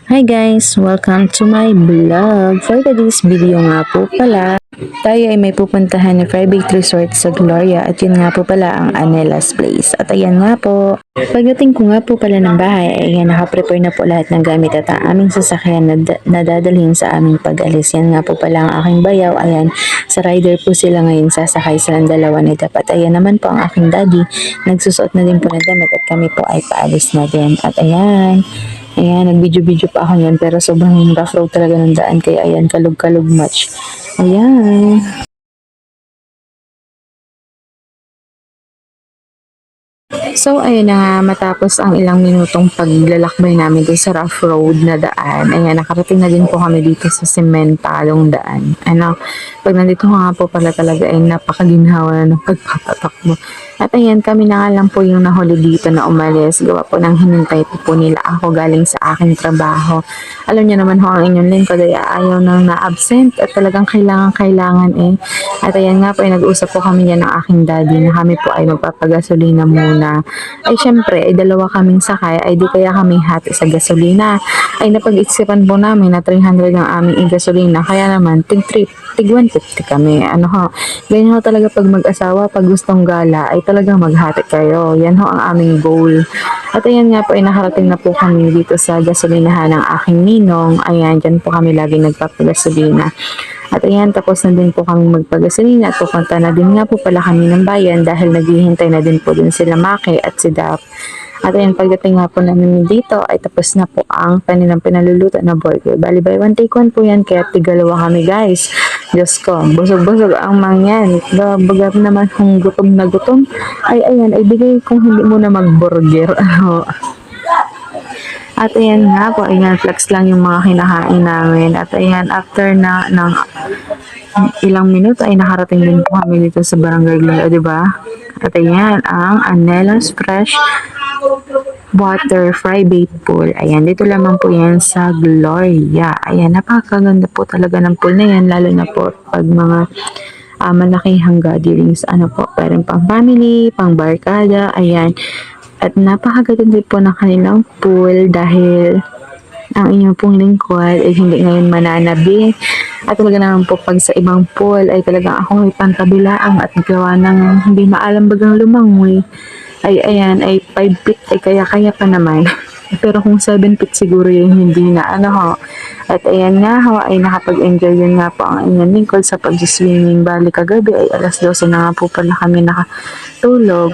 Hi guys! Welcome to my vlog. For today's video nga po pala, tayo ay may pupuntahan na private resort sa Gloria at yun nga po pala ang Anelas Place. At ayan nga po, pagdating ko nga po pala ng bahay, ayan nakaprepare na po lahat ng gamit at ang aming sasakyan na dadalhin sa aming pag-alis. Yan nga po pala ang aking bayaw. Ayan, sa rider po sila ngayon, sasakay silang dalawa ni Dapat. Ayan naman po ang aking daddy, nagsusuot na din po ng damit at kami po ay paalis na din. At ayan, nag-video-video pa ako yan pero sobrang rough road talaga ng daan kaya ayan, kalog-kalog much. Ayan. So, ayun na nga, matapos ang ilang minutong paglalakbay namin doon sa rough road na daan, ayan, nakarating na din po kami dito sa sementalong daan. Ano, pag nandito nga po pala talaga ay napakaginhawa na ng pagpapatakbo. At ayan, kami na nga lang po yung nahuli dito na umalis. Gawa po ng hinintay po nila ako galing sa aking trabaho. Alam niyo naman ho, ang inyong lingkod ay ayaw nang na-absent at talagang kailangan eh. At ayan nga po, ay nag-usap po kami niya ng aking daddy na kami po ay magpapagasolina muna. Ay syempre, ay dalawa kaming sakay, ay di kaya kami hati sa gasolina. Ay napag-isipan po namin na 300 ang aming gasolina, kaya naman tig 150 kami. Ano ho, ganyan ho talaga pag mag-asawa, pag gustong gala, ay talagang maghati kayo. Yan ho ang aming goal. At ayan nga po, ay nakarating na po kami dito sa gasolinahan ng aking ninong. Ayan, dyan po kami lagi nagpapagasolina. At ayan, tapos na din po kami magpagasolina at pupunta na din nga po pala kami ng bayan dahil naghihintay na din po din sila Maki at si Dap. At ayan, pagdating nga po namin dito ay tapos na po ang kanilang pinaluluto na burger. Bali, by one take one po yan, kaya tigalawa kami guys. Diyos ko, busog-busog ang mangyan. Bagat naman kung gutom na gutom, ay ayan, ay bigay kung hindi mo na mag-burger. At ayan nga po, ayan, flex lang yung mga kinakain namin. At ayan, after na ng ilang minuto ay nakarating din po kami dito sa Barangay Gloria, di ba? At ayan, ang Anelas Fresh Water Fry Bait Pool. Ayan, dito lamang po yan sa Gloria. Ayan, napakaganda po talaga ng pool na yan, lalo na po pag mga malakihang gatherings, ano po, parang pang family, pang barkada, ayan. At napakaganda po ng kanilang pool dahil ang inyong pong lingkod ay hindi ngayon mananabi. At talaga naman po pag sa ibang pool ay talagang ako may pantabilaang at gawa ng hindi maalam bagang lumangoy. Ay ayan, ay 5 feet ay kaya-kaya pa naman. Pero kung 7 feet siguro yung hindi na ano ho. At ayan nga ho, ay nakapag-enjoy yun nga po ang inyong lingkod sa pag-swimming. Bali kagabi ay alas 12 na nga po pala kami nakatulog.